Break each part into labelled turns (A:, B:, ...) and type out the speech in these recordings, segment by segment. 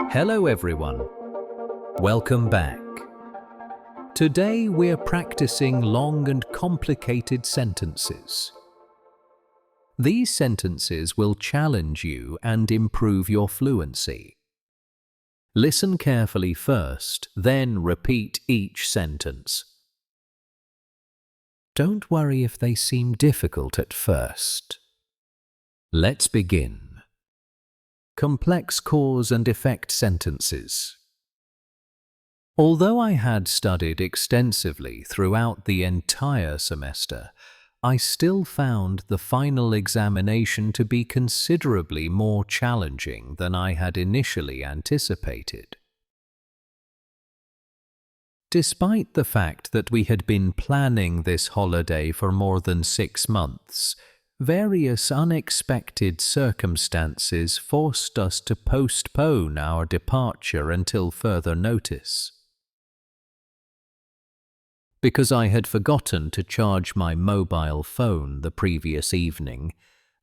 A: Hello everyone, welcome back. Today we're practicing long and complicated sentences. These sentences will challenge you and improve your fluency. Listen carefully first, then repeat each sentence. Don't worry if they seem difficult at first. Let's begin. Complex cause and effect sentences. Although I had studied extensively throughout the entire semester, I still found the final examination to be considerably more challenging than I had initially anticipated. Despite the fact that we had been planning this holiday for more than 6 months, various unexpected circumstances forced us to postpone our departure until further notice. Because I had forgotten to charge my mobile phone the previous evening,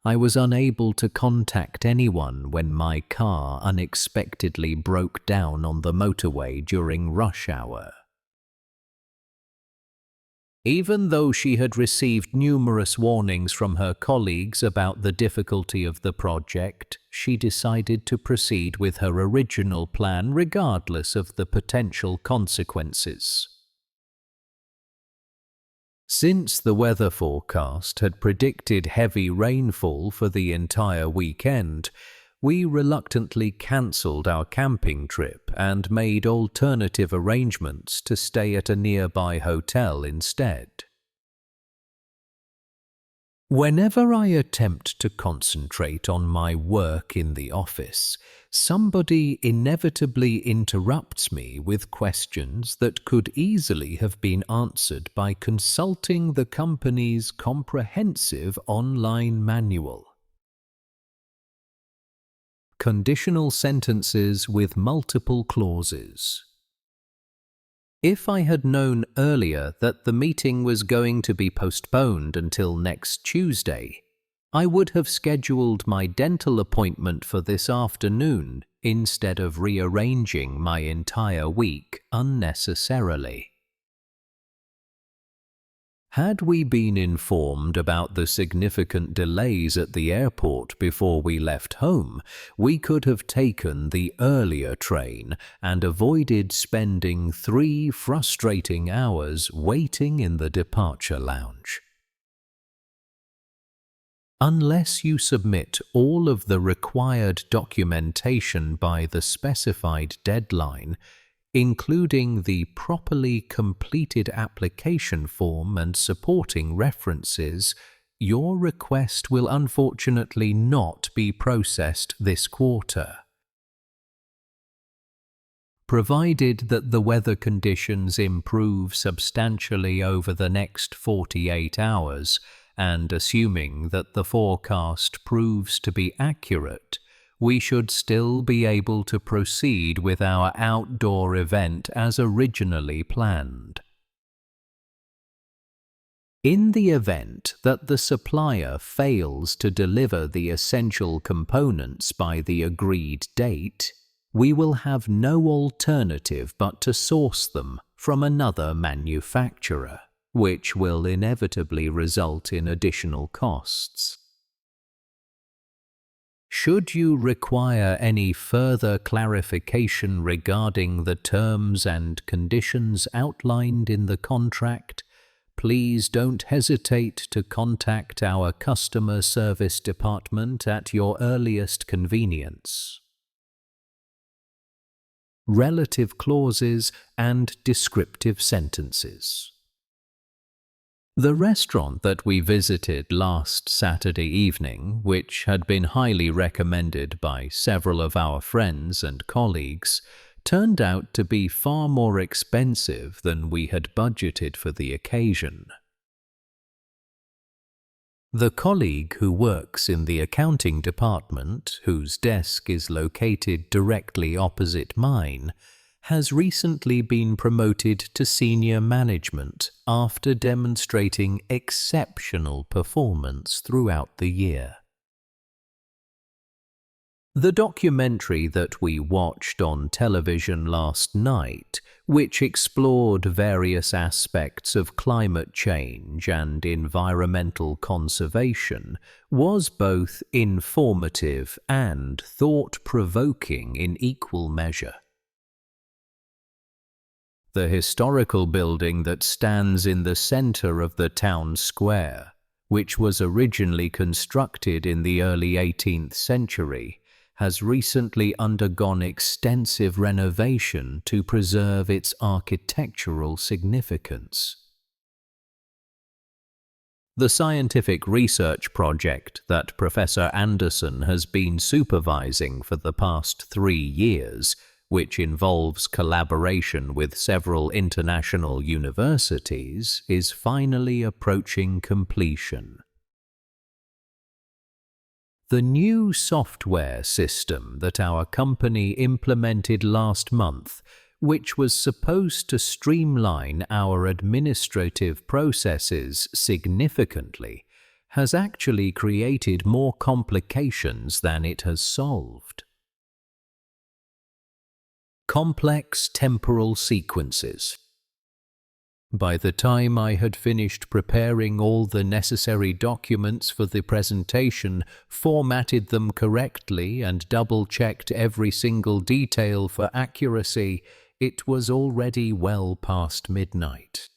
A: I was unable to contact anyone when my car unexpectedly broke down on the motorway during rush hour. Even though she had received numerous warnings from her colleagues about the difficulty of the project, she decided to proceed with her original plan regardless of the potential consequences. Since the weather forecast had predicted heavy rainfall for the entire weekend, we reluctantly cancelled our camping trip and made alternative arrangements to stay at a nearby hotel instead. Whenever I attempt to concentrate on my work in the office, somebody inevitably interrupts me with questions that could easily have been answered by consulting the company's comprehensive online manual. Conditional sentences with multiple clauses. If I had known earlier that the meeting was going to be postponed until next Tuesday, I would have scheduled my dental appointment for this afternoon instead of rearranging my entire week unnecessarily. Had we been informed about the significant delays at the airport before we left home, we could have taken the earlier train and avoided spending 3 frustrating hours waiting in the departure lounge. Unless you submit all of the required documentation by the specified deadline, including the properly completed application form and supporting references, your request will unfortunately not be processed this quarter. Provided that the weather conditions improve substantially over the next 48 hours, and assuming that the forecast proves to be accurate, we should still be able to proceed with our outdoor event as originally planned. In the event that the supplier fails to deliver the essential components by the agreed date, we will have no alternative but to source them from another manufacturer, which will inevitably result in additional costs. Should you require any further clarification regarding the terms and conditions outlined in the contract, please don't hesitate to contact our customer service department at your earliest convenience. Relative clauses and descriptive sentences. The restaurant that we visited last Saturday evening, which had been highly recommended by several of our friends and colleagues, turned out to be far more expensive than we had budgeted for the occasion. The colleague who works in the accounting department, whose desk is located directly opposite mine, has recently been promoted to senior management after demonstrating exceptional performance throughout the year. The documentary that we watched on television last night, which explored various aspects of climate change and environmental conservation, was both informative and thought-provoking in equal measure. The historical building that stands in the center of the town square, which was originally constructed in the early 18th century, has recently undergone extensive renovation to preserve its architectural significance. The scientific research project that Professor Anderson has been supervising for the past 3 years, which involves collaboration with several international universities, is finally approaching completion. The new software system that our company implemented last month, which was supposed to streamline our administrative processes significantly, has actually created more complications than it has solved. Complex temporal sequences. By the time I had finished preparing all the necessary documents for the presentation, formatted them correctly, and double-checked every single detail for accuracy, it was already well past midnight.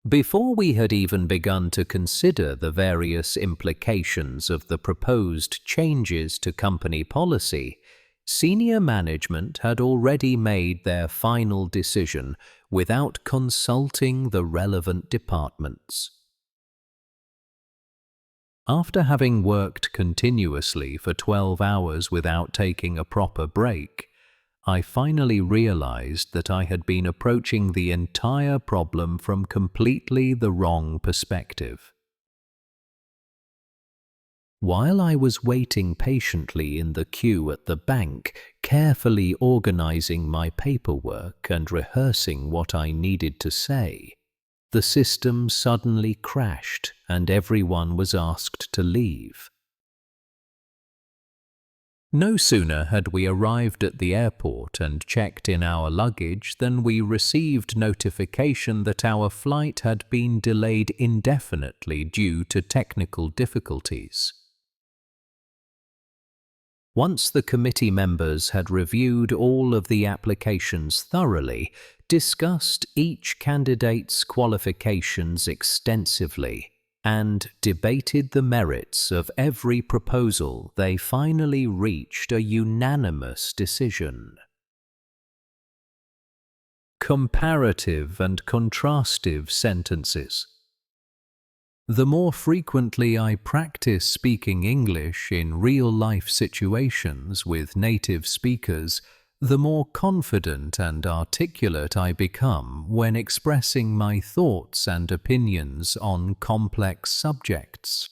A: Before we had even begun to consider the various implications of the proposed changes to company policy, senior management had already made their final decision without consulting the relevant departments. After having worked continuously for 12 hours without taking a proper break, I finally realized that I had been approaching the entire problem from completely the wrong perspective. While I was waiting patiently in the queue at the bank, carefully organizing my paperwork and rehearsing what I needed to say, the system suddenly crashed and everyone was asked to leave. No sooner had we arrived at the airport and checked in our luggage than we received notification that our flight had been delayed indefinitely due to technical difficulties. Once the committee members had reviewed all of the applications thoroughly, discussed each candidate's qualifications extensively, and debated the merits of every proposal, they finally reached a unanimous decision. Comparative and contrastive sentences. The more frequently I practice speaking English in real-life situations with native speakers, the more confident and articulate I become when expressing my thoughts and opinions on complex subjects.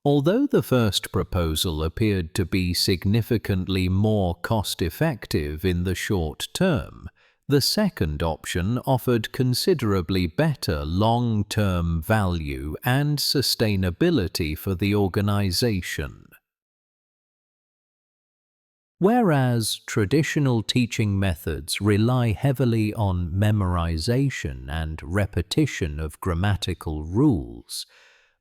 A: Although the first proposal appeared to be significantly more cost-effective in the short term, the second option offered considerably better long-term value and sustainability for the organization. Whereas traditional teaching methods rely heavily on memorization and repetition of grammatical rules,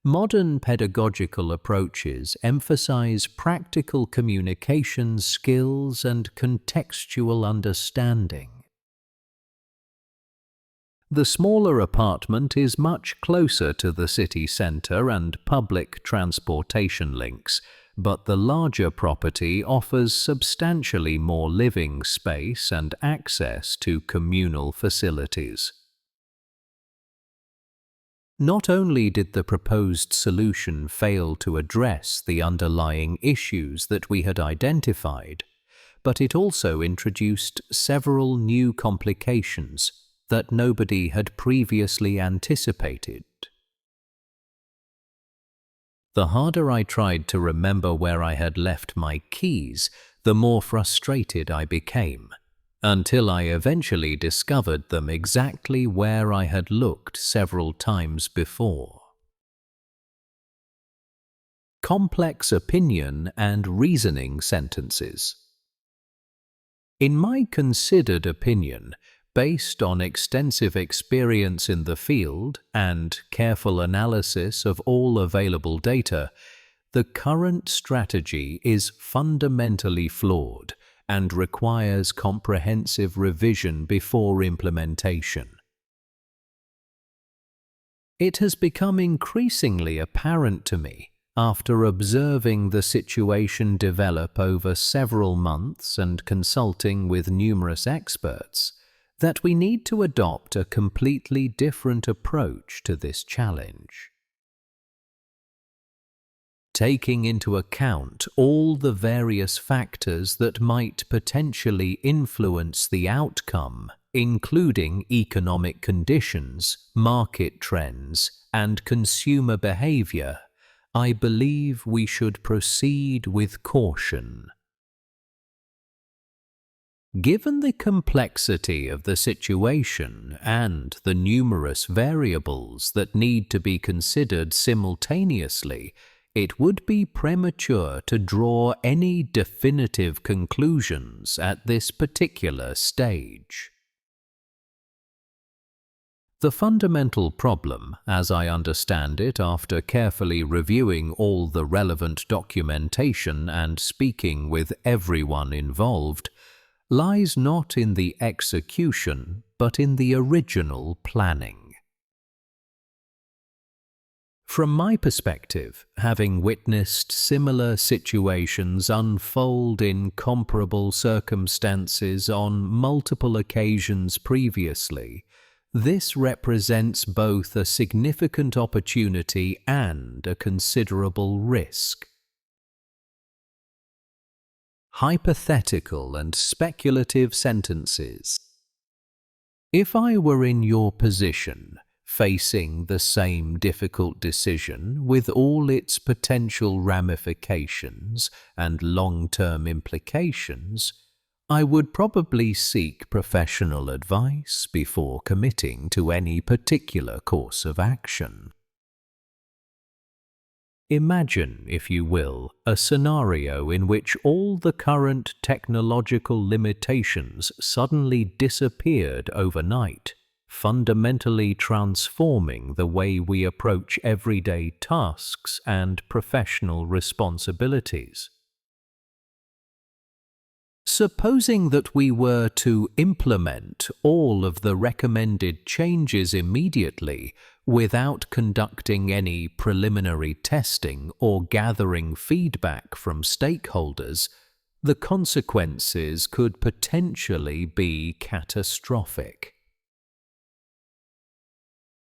A: modern pedagogical approaches emphasize practical communication skills and contextual understanding. The smaller apartment is much closer to the city centre and public transportation links, but the larger property offers substantially more living space and access to communal facilities. Not only did the proposed solution fail to address the underlying issues that we had identified, but it also introduced several new complications that nobody had previously anticipated. The harder I tried to remember where I had left my keys, the more frustrated I became, until I eventually discovered them exactly where I had looked several times before. complex opinion and reasoning sentences. In my considered opinion, based on extensive experience in the field and careful analysis of all available data, the current strategy is fundamentally flawed and requires comprehensive revision before implementation. It has become increasingly apparent to me, after observing the situation develop over several months and consulting with numerous experts, that we need to adopt a completely different approach to this challenge. Taking into account all the various factors that might potentially influence the outcome, including economic conditions, market trends, and consumer behavior, I believe we should proceed with caution. Given the complexity of the situation and the numerous variables that need to be considered simultaneously, it would be premature to draw any definitive conclusions at this particular stage. The fundamental problem, as I understand it after carefully reviewing all the relevant documentation and speaking with everyone involved, lies not in the execution but in the original planning. From my perspective, having witnessed similar situations unfold in comparable circumstances on multiple occasions previously, this represents both a significant opportunity and a considerable risk. Hypothetical and speculative sentences. If I were in your position, facing the same difficult decision with all its potential ramifications and long-term implications, I would probably seek professional advice before committing to any particular course of action. Imagine, if you will, a scenario in which all the current technological limitations suddenly disappeared overnight, fundamentally transforming the way we approach everyday tasks and professional responsibilities. Supposing that we were to implement all of the recommended changes immediately without conducting any preliminary testing or gathering feedback from stakeholders, the consequences could potentially be catastrophic.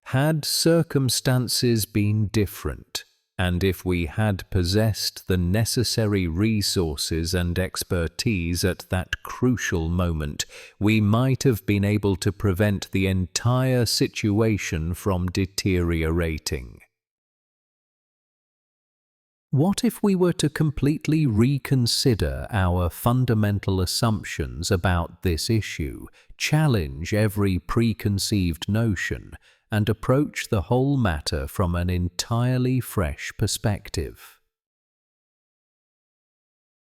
A: Had circumstances been different, and if we had possessed the necessary resources and expertise at that crucial moment, we might have been able to prevent the entire situation from deteriorating. What if we were to completely reconsider our fundamental assumptions about this issue, challenge every preconceived notion, and approach the whole matter from an entirely fresh perspective?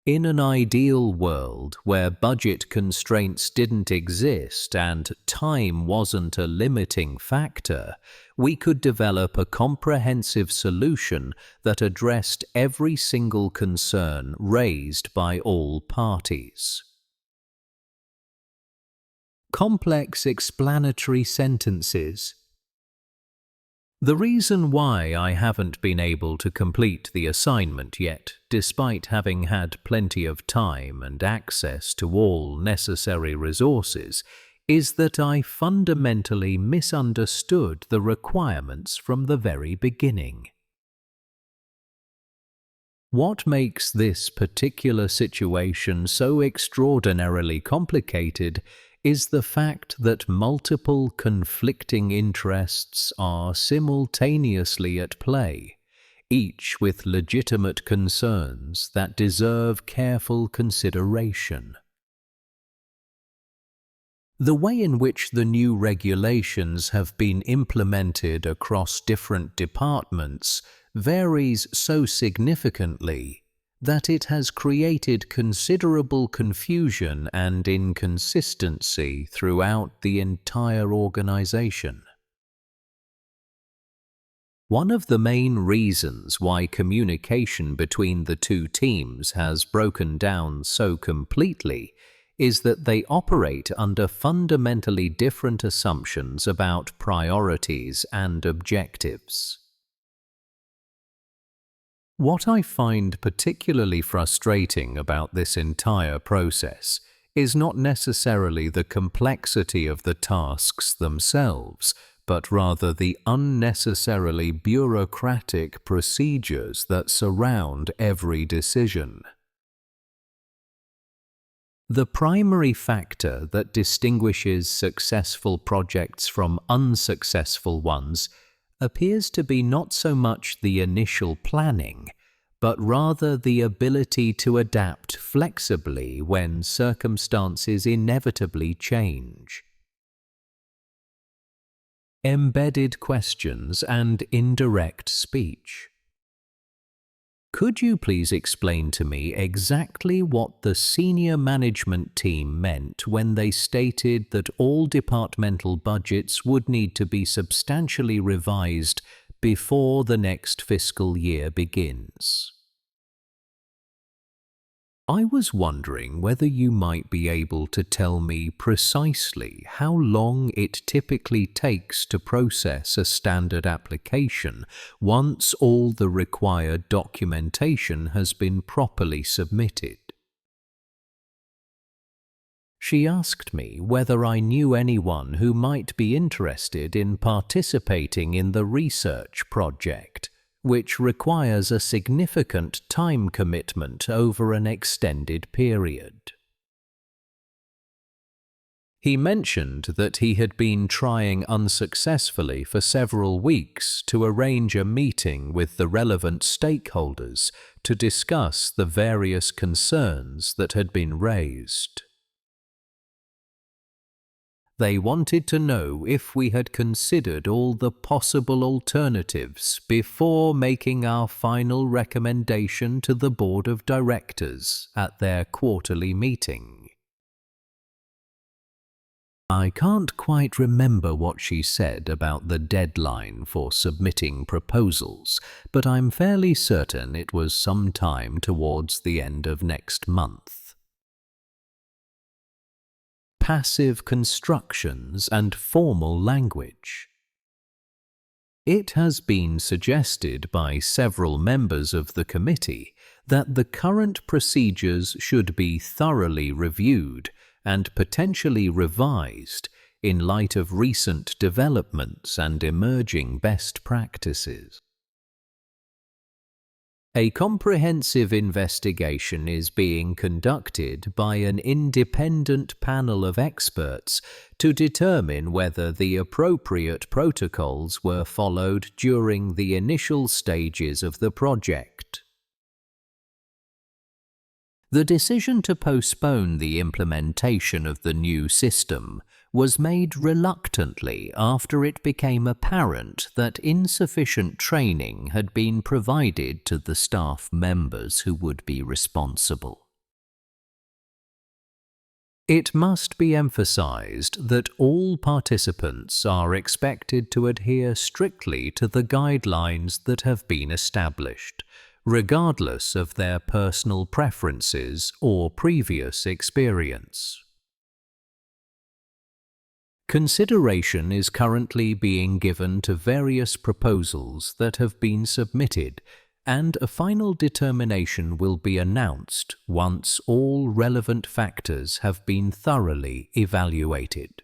A: In an ideal world where budget constraints didn't exist and time wasn't a limiting factor, we could develop a comprehensive solution that addressed every single concern raised by all parties. Complex explanatory sentences. The reason why I haven't been able to complete the assignment yet, despite having had plenty of time and access to all necessary resources, is that I fundamentally misunderstood the requirements from the very beginning. What makes this particular situation so extraordinarily complicated is the fact that multiple conflicting interests are simultaneously at play, each with legitimate concerns that deserve careful consideration. The way in which the new regulations have been implemented across different departments varies so significantly that it has created considerable confusion and inconsistency throughout the entire organization. One of the main reasons why communication between the two teams has broken down so completely is that they operate under fundamentally different assumptions about priorities and objectives. What I find particularly frustrating about this entire process is not necessarily the complexity of the tasks themselves, but rather the unnecessarily bureaucratic procedures that surround every decision. The primary factor that distinguishes successful projects from unsuccessful ones appears to be not so much the initial planning, but rather the ability to adapt flexibly when circumstances inevitably change. Embedded questions and indirect speech. Could you please explain to me exactly what the senior management team meant when they stated that all departmental budgets would need to be substantially revised before the next fiscal year begins? I was wondering whether you might be able to tell me precisely how long it typically takes to process a standard application once all the required documentation has been properly submitted. She asked me whether I knew anyone who might be interested in participating in the research project, which requires a significant time commitment over an extended period. He mentioned that he had been trying unsuccessfully for several weeks to arrange a meeting with the relevant stakeholders to discuss the various concerns that had been raised. They wanted to know if we had considered all the possible alternatives before making our final recommendation to the board of directors at their quarterly meeting. I can't quite remember what she said about the deadline for submitting proposals, but I'm fairly certain it was sometime towards the end of next month. Passive constructions and formal language. It has been suggested by several members of the committee that the current procedures should be thoroughly reviewed and potentially revised in light of recent developments and emerging best practices. A comprehensive investigation is being conducted by an independent panel of experts to determine whether the appropriate protocols were followed during the initial stages of the project. The decision to postpone the implementation of the new system was made reluctantly after it became apparent that insufficient training had been provided to the staff members who would be responsible. It must be emphasized that all participants are expected to adhere strictly to the guidelines that have been established, regardless of their personal preferences or previous experience. Consideration is currently being given to various proposals that have been submitted, and a final determination will be announced once all relevant factors have been thoroughly evaluated.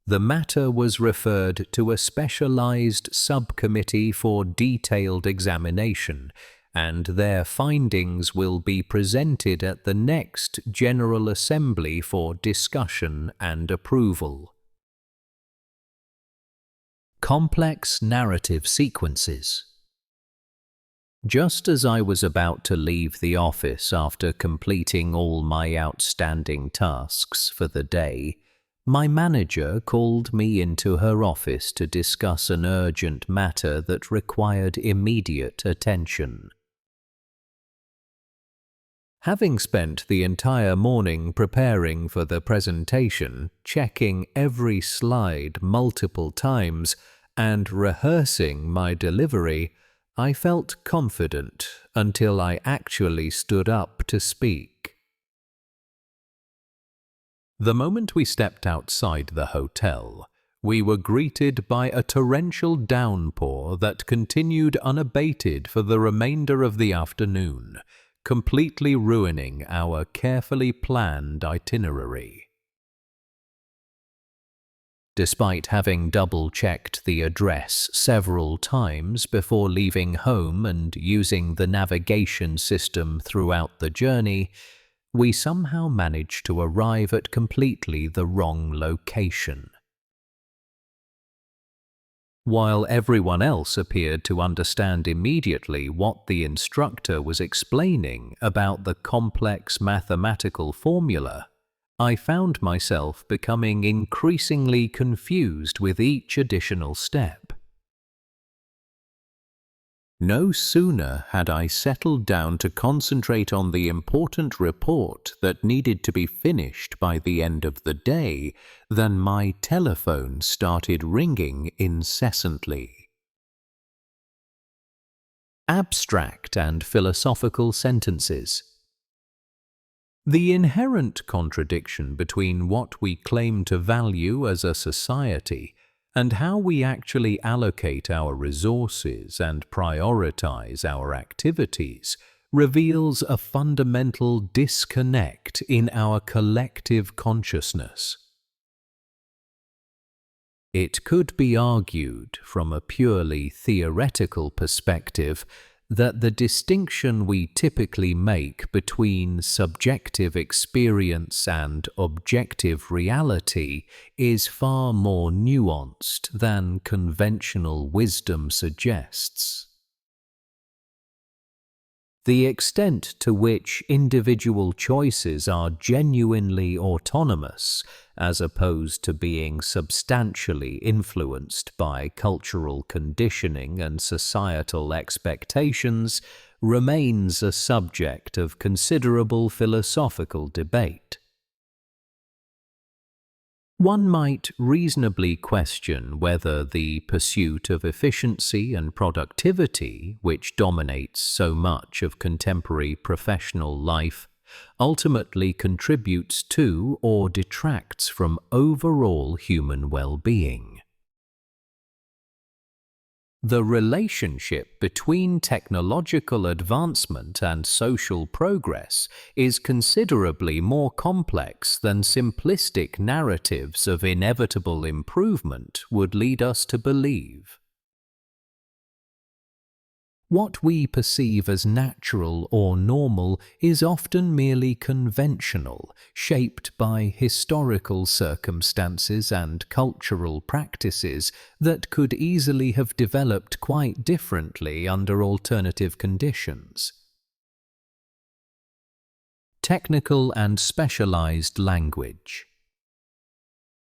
A: The matter was referred to a specialized subcommittee for detailed examination, and their findings will be presented at the next General Assembly for discussion and approval. Complex narrative sequences. Just as I was about to leave the office after completing all my outstanding tasks for the day, my manager called me into her office to discuss an urgent matter that required immediate attention. Having spent the entire morning preparing for the presentation, checking every slide multiple times, and rehearsing my delivery, I felt confident until I actually stood up to speak. The moment we stepped outside the hotel, we were greeted by a torrential downpour that continued unabated for the remainder of the afternoon, completely ruining our carefully planned itinerary. Despite having double-checked the address several times before leaving home and using the navigation system throughout the journey, we somehow managed to arrive at completely the wrong location. While everyone else appeared to understand immediately what the instructor was explaining about the complex mathematical formula, I found myself becoming increasingly confused with each additional step. No sooner had I settled down to concentrate on the important report that needed to be finished by the end of the day than my telephone started ringing incessantly. Abstract and philosophical sentences. The inherent contradiction between what we claim to value as a society and how we actually allocate our resources and prioritize our activities reveals a fundamental disconnect in our collective consciousness. It could be argued from a purely theoretical perspective that the distinction we typically make between subjective experience and objective reality is far more nuanced than conventional wisdom suggests. The extent to which individual choices are genuinely autonomous, as opposed to being substantially influenced by cultural conditioning and societal expectations, remains a subject of considerable philosophical debate. One might reasonably question whether the pursuit of efficiency and productivity, which dominates so much of contemporary professional life, ultimately contributes to or detracts from overall human well-being. The relationship between technological advancement and social progress is considerably more complex than simplistic narratives of inevitable improvement would lead us to believe. What we perceive as natural or normal is often merely conventional, shaped by historical circumstances and cultural practices that could easily have developed quite differently under alternative conditions. Technical and specialized language.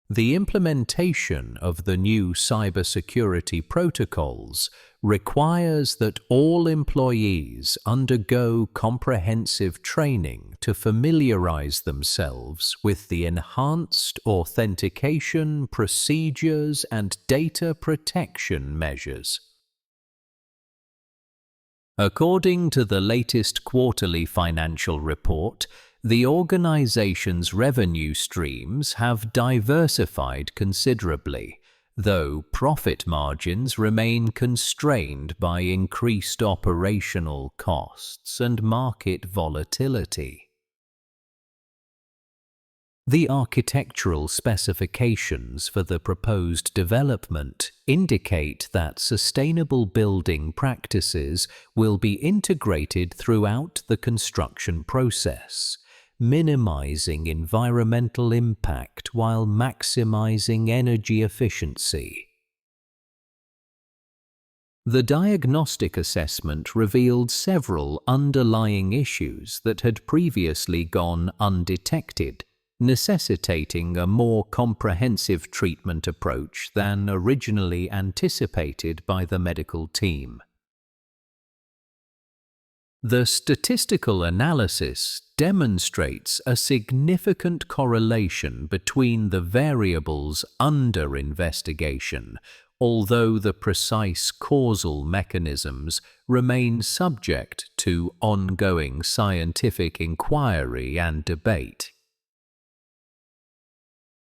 A: The implementation of the new cybersecurity protocols requires that all employees undergo comprehensive training to familiarize themselves with the enhanced authentication procedures and data protection measures. According to the latest quarterly financial report, the organization's revenue streams have diversified considerably, though profit margins remain constrained by increased operational costs and market volatility. The architectural specifications for the proposed development indicate that sustainable building practices will be integrated throughout the construction process, minimizing environmental impact while maximizing energy efficiency. The diagnostic assessment revealed several underlying issues that had previously gone undetected, necessitating a more comprehensive treatment approach than originally anticipated by the medical team. The statistical analysis demonstrates a significant correlation between the variables under investigation, although the precise causal mechanisms remain subject to ongoing scientific inquiry and debate.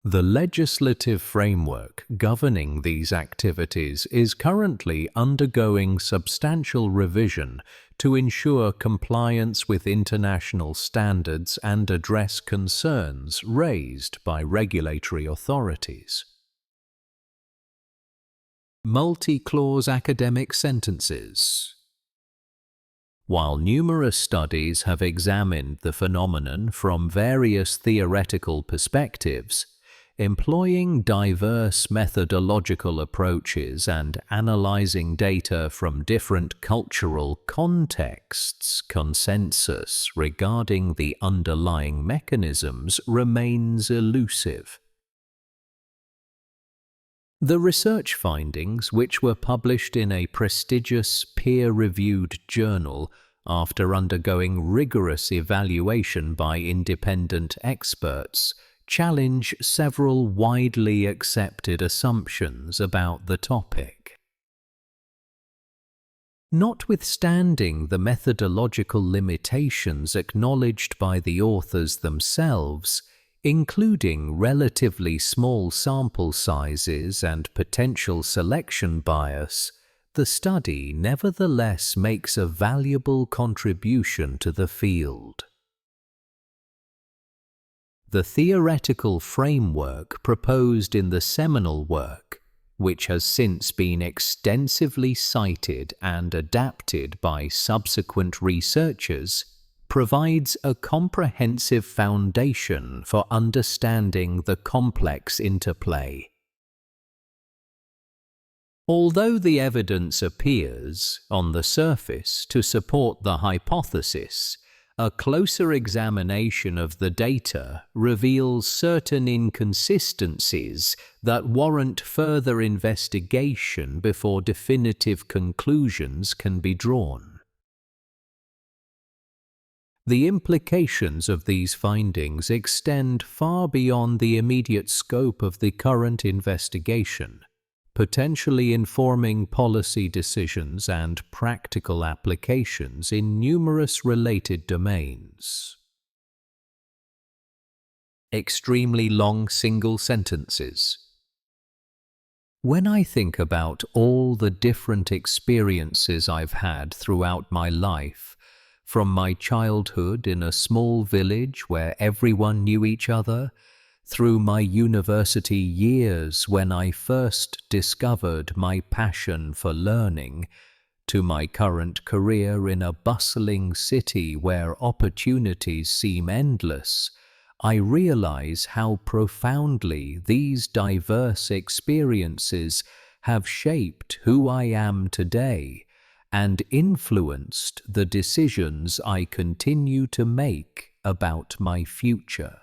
A: The legislative framework governing these activities is currently undergoing substantial revision to ensure compliance with international standards and address concerns raised by regulatory authorities. Multi-clause academic sentences. While numerous studies have examined the phenomenon from various theoretical perspectives, employing diverse methodological approaches and analyzing data from different cultural contexts, consensus regarding the underlying mechanisms remains elusive. The research findings, which were published in a prestigious peer-reviewed journal after undergoing rigorous evaluation by independent experts, challenge several widely accepted assumptions about the topic. Notwithstanding the methodological limitations acknowledged by the authors themselves, including relatively small sample sizes and potential selection bias, the study nevertheless makes a valuable contribution to the field. The theoretical framework proposed in the seminal work, which has since been extensively cited and adapted by subsequent researchers, provides a comprehensive foundation for understanding the complex interplay. Although the evidence appears, on the surface, to support the hypothesis, a closer examination of the data reveals certain inconsistencies that warrant further investigation before definitive conclusions can be drawn. The implications of these findings extend far beyond the immediate scope of the current investigation, potentially informing policy decisions and practical applications in numerous related domains. Extremely long single sentences. When I think about all the different experiences I've had throughout my life, from my childhood in a small village where everyone knew each other, through my university years when I first discovered my passion for learning, to my current career in a bustling city where opportunities seem endless, I realize how profoundly these diverse experiences have shaped who I am today and influenced the decisions I continue to make about my future.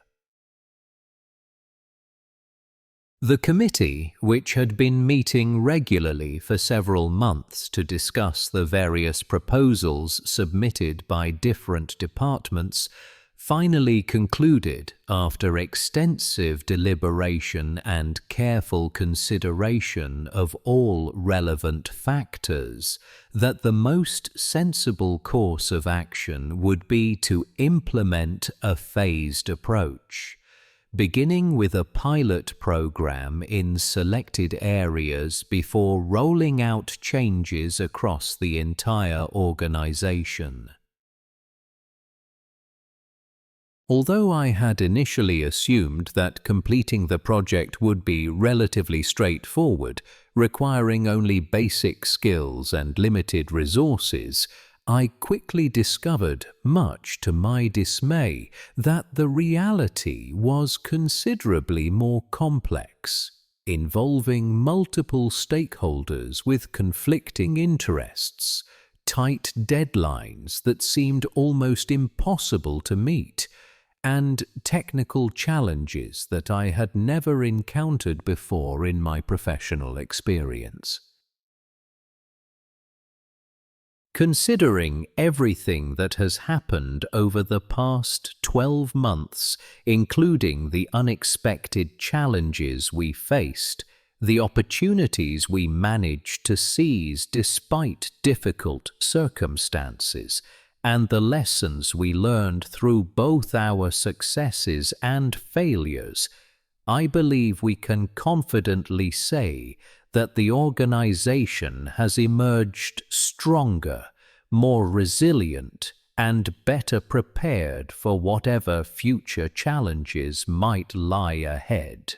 A: The committee, which had been meeting regularly for several months to discuss the various proposals submitted by different departments, finally concluded, after extensive deliberation and careful consideration of all relevant factors, that the most sensible course of action would be to implement a phased approach, beginning with a pilot program in selected areas before rolling out changes across the entire organization. Although I had initially assumed that completing the project would be relatively straightforward, requiring only basic skills and limited resources, I quickly discovered, much to my dismay, that the reality was considerably more complex, involving multiple stakeholders with conflicting interests, tight deadlines that seemed almost impossible to meet, and technical challenges that I had never encountered before in my professional experience. Considering everything that has happened over the past 12 months, including the unexpected challenges we faced, the opportunities we managed to seize despite difficult circumstances, and the lessons we learned through both our successes and failures, I believe we can confidently say that the organization has emerged stronger, more resilient, and better prepared for whatever future challenges might lie ahead.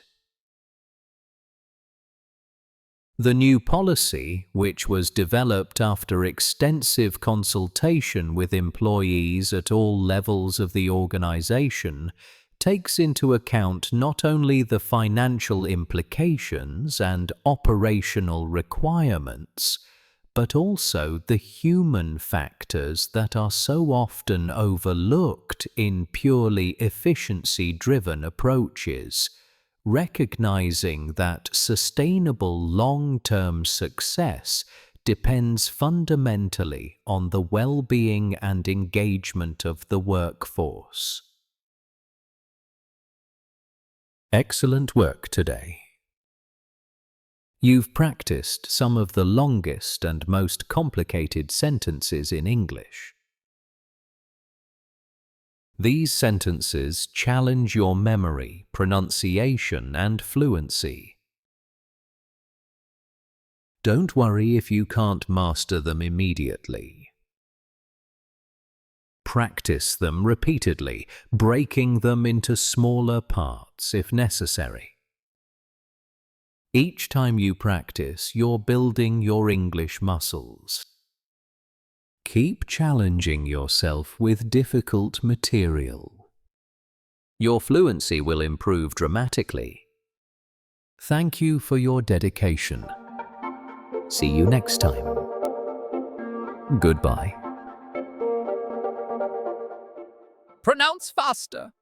A: The new policy, which was developed after extensive consultation with employees at all levels of the organization, takes into account not only the financial implications and operational requirements, but also the human factors that are so often overlooked in purely efficiency-driven approaches, recognizing that sustainable long-term success depends fundamentally on the well-being and engagement of the workforce. Excellent work today. You've practiced some of the longest and most complicated sentences in English. These sentences challenge your memory, pronunciation, and fluency. Don't worry if you can't master them immediately. Practice them repeatedly, breaking them into smaller parts if necessary. Each time you practice, you're building your English muscles. Keep challenging yourself with difficult material. Your fluency will improve dramatically. Thank you for your dedication. See you next time. Goodbye.
B: Pronounce faster.